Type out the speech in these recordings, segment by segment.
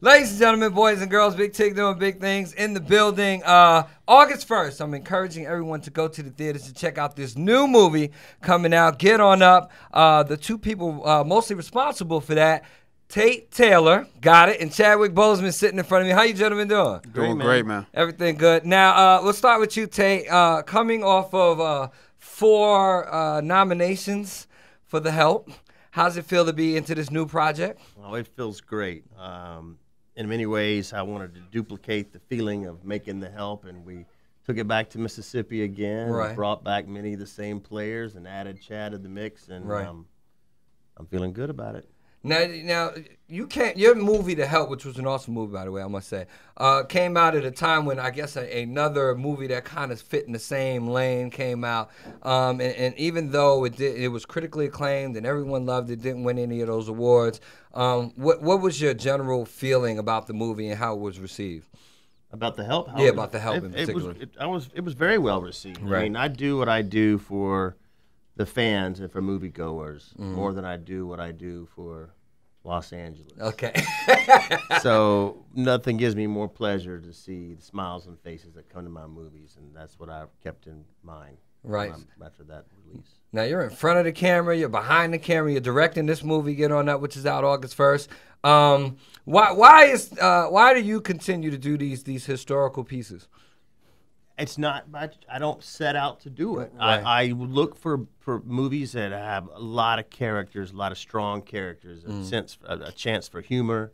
Ladies and gentlemen, boys and girls, Big Tigger doing big things in the building. August 1st, I'm encouraging everyone to go to the theaters to check out this new movie coming out, Get On Up. The two people mostly responsible for that, Tate Taylor, got it, and Chadwick Boseman sitting in front of me. How you gentlemen doing? Doing great, man. Everything good. Now, we'll start with you, Tate. Coming off of 4 nominations for The Help, how's it feel to be into this new project? Well, it feels great. In many ways, I wanted to duplicate the feeling of making The Help, and we took it back to Mississippi again. Right. Brought back many of the same players and added Chad to the mix, and right. I'm feeling good about it. Now you can't. Your movie, The Help, which was an awesome movie, by the way, I must say, came out at a time when I guess another movie that kind of fit in the same lane came out, and even though it was critically acclaimed and everyone loved it, didn't win any of those awards. What was your general feeling about the movie and how it was received? About The Help? About The Help in particular. It was very well received. Right. I mean, I do what I do for the fans and for moviegoers more than I do what I do for Los Angeles. Okay. So nothing gives me more pleasure to see the smiles on faces that come to my movies, and that's what I've kept in mind. Right. After that release. Now you're in front of the camera, you're behind the camera, you're directing this movie, Get On Up, which is out August 1st. Why do you continue to do these historical pieces? It's not much. I don't set out to do it. Right. I look for movies that have a lot of characters, a lot of strong characters, a chance for humor,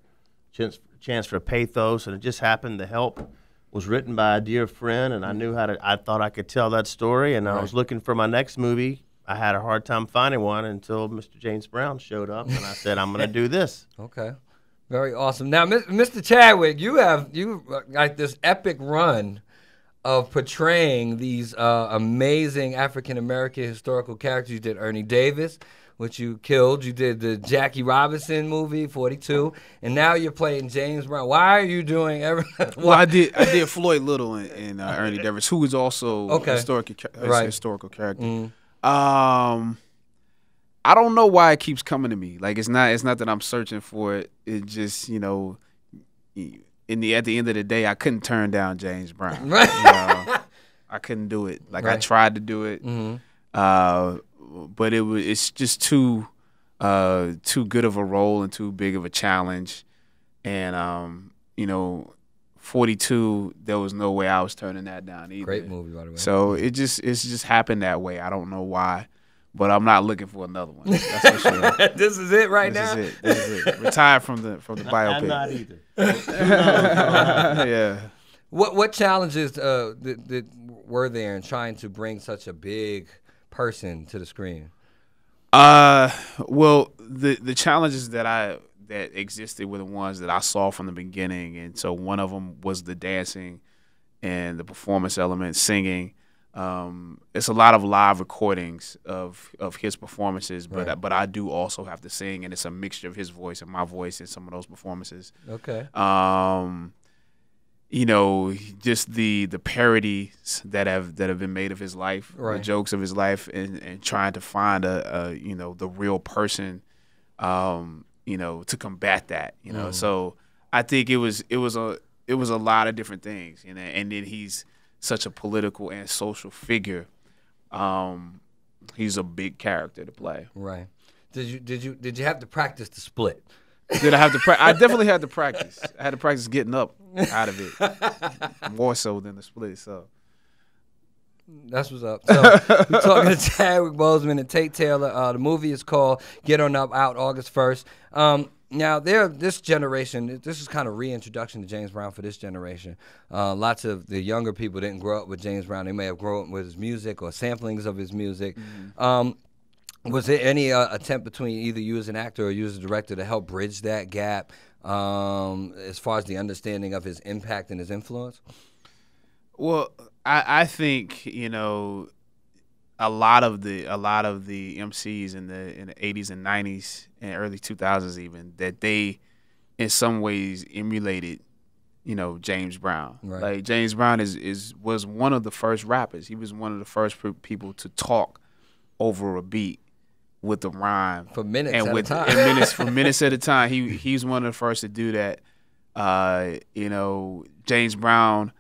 chance for pathos, and it just happened. The Help was written by a dear friend, and I knew I thought I could tell that story, and I was looking for my next movie. I had a hard time finding one until Mr. James Brown showed up, and I said, I'm going to do this. Okay. Very awesome. Now, Mr. Chadwick, you like this epic run of portraying these amazing African-American historical characters. You did Ernie Davis, which you killed. You did the Jackie Robinson movie, 42, and now you're playing James Brown. Why are you doing everything? Well, I did Floyd Little in Ernie Davis, who is also a historical character. I don't know why it keeps coming to me. Like it's not that I'm searching for it. It just at the end of the day, I couldn't turn down James Brown. Right. I couldn't do it. Like I tried to do it, but it's just too good of a role and too big of a challenge. And 42, there was no way I was turning that down either. Great movie, by the way. So it's just happened that way. I don't know why, but I'm not looking for another one. That's for sure. This is it right now. This is it. Retired from the biopic. I'm not either. Yeah. What challenges were there in trying to bring such a big person to the screen? Well, the challenges that existed were the ones that I saw from the beginning, and so one of them was the dancing and the performance element, singing. It's a lot of live recordings of his performances, but I do also have to sing, and it's a mixture of his voice and my voice in some of those performances. Okay. Just the parodies that have been made of his life, the jokes of his life, and trying to find the real person, to combat that. So I think it was a lot of different things, and then he's such a political and social figure. He's a big character to play. Right. Did you have to practice the split? Did I have to practice? I definitely had to practice. I had to practice getting up out of it, more so than the split. So that's what's up. So we're talking to Chadwick Boseman and Tate Taylor. The movie is called Get On Up, out August 1st. Now, this generation, this is kind of reintroduction to James Brown for this generation. Lots of the younger people didn't grow up with James Brown. They may have grown up with his music or samplings of his music. Was there any attempt between either you as an actor or you as a director to help bridge that gap as far as the understanding of his impact and his influence? Well, I think a lot of the MCs in the 80s and 90s and early 2000s even, that they in some ways emulated James Brown. Right. Like James Brown was one of the first rappers. He was one of the first people to talk over a beat with the rhyme for minutes and at with a time. for minutes at a time. He's one of the first to do that. You know, James Brown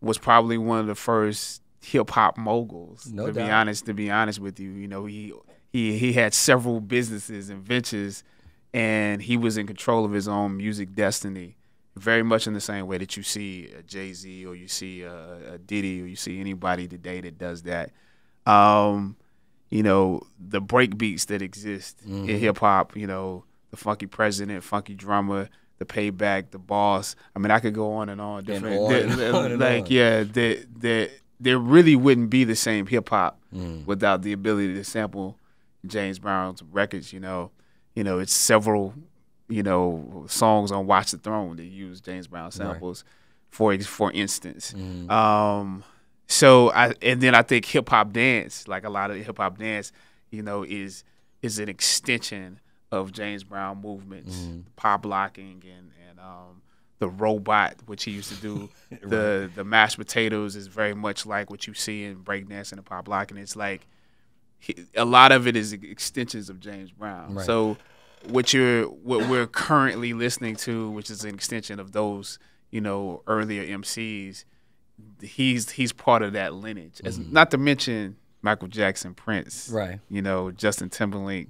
was probably one of the first hip hop moguls. No to doubt. be honest with you, you know, he had several businesses and ventures, and he was in control of his own music destiny, very much in the same way that you see a Jay-Z or you see a Diddy or you see anybody today that does that. You know, the break beats that exist in hip hop, you know, the Funky President, Funky Drummer, the Payback, the Boss. I mean, I could go on and on. There really wouldn't be the same hip hop without the ability to sample James Brown's records. You know, it's several, you know, songs on Watch the Throne that use James Brown samples, for instance. Then I think hip hop dance, like a lot of hip hop dance, you know, is an extension of James Brown movements, pop locking and the robot, which he used to do. The mashed potatoes is very much like what you see in breakdancing and pop locking. It's like a lot of it is extensions of James Brown. Right. So what we're currently listening to, which is an extension of those, you know, earlier MCs, he's part of that lineage. Not to mention Michael Jackson, Prince, Right. You know, Justin Timberlake,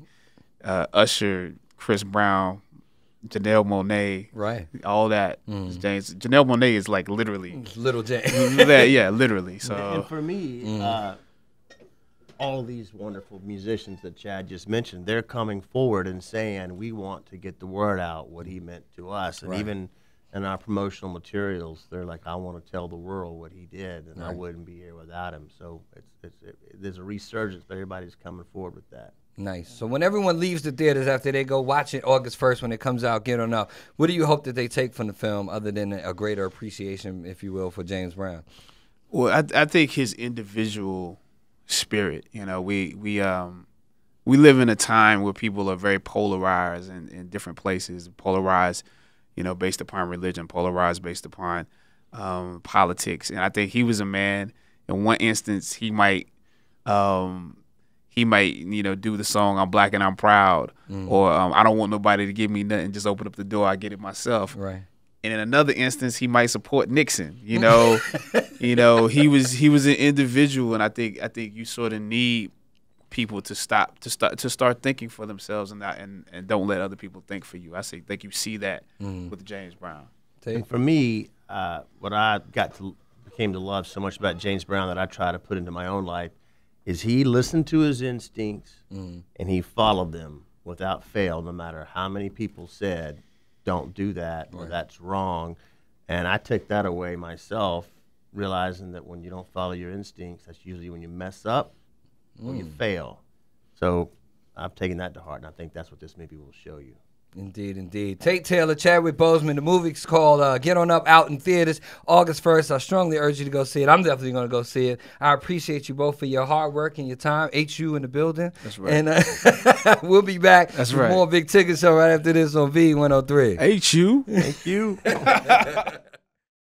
Usher, Chris Brown, Janelle Monáe, Right. all that. James Janelle Monáe is like literally Little James. yeah, literally. So And for me, all these wonderful musicians that Chad just mentioned, they're coming forward and saying, we want to get the word out, what he meant to us. And even in our promotional materials, they're like, I want to tell the world what he did, and I wouldn't be here without him. So there's a resurgence, but everybody's coming forward with that. Nice. So when everyone leaves the theaters after they go watch it August 1st when it comes out, Get On Up, what do you hope that they take from the film other than a greater appreciation, if you will, for James Brown? Well, I think his individual spirit. You know, we live in a time where people are very polarized in different places. Polarized, you know, based upon religion. Polarized based upon politics. And I think he was a man. In one instance, he might, you know, do the song "I'm Black and I'm Proud," or "I don't want nobody to give me nothing. Just open up the door, I get it myself." Right. And in another instance, he might support Nixon. You know, he was an individual, and I think you sort of need people to start thinking for themselves and don't let other people think for you. I think you see that with James Brown. And for me, what I came to love so much about James Brown that I try to put into my own life is he listened to his instincts and he followed them without fail, no matter how many people said, don't do that, or that's wrong. And I took that away myself, realizing that when you don't follow your instincts, that's usually when you mess up or you fail. So I've taken that to heart, and I think that's what this movie will show you. Indeed, indeed. Tate Taylor, Chadwick Boseman. The movie's called Get On Up, out in theaters August 1st. I strongly urge you to go see it. I'm definitely going to go see it. I appreciate you both for your hard work and your time. HU in the building. That's right. And we'll be back with more Big Tigger Show right after this on V103. HU. Thank you.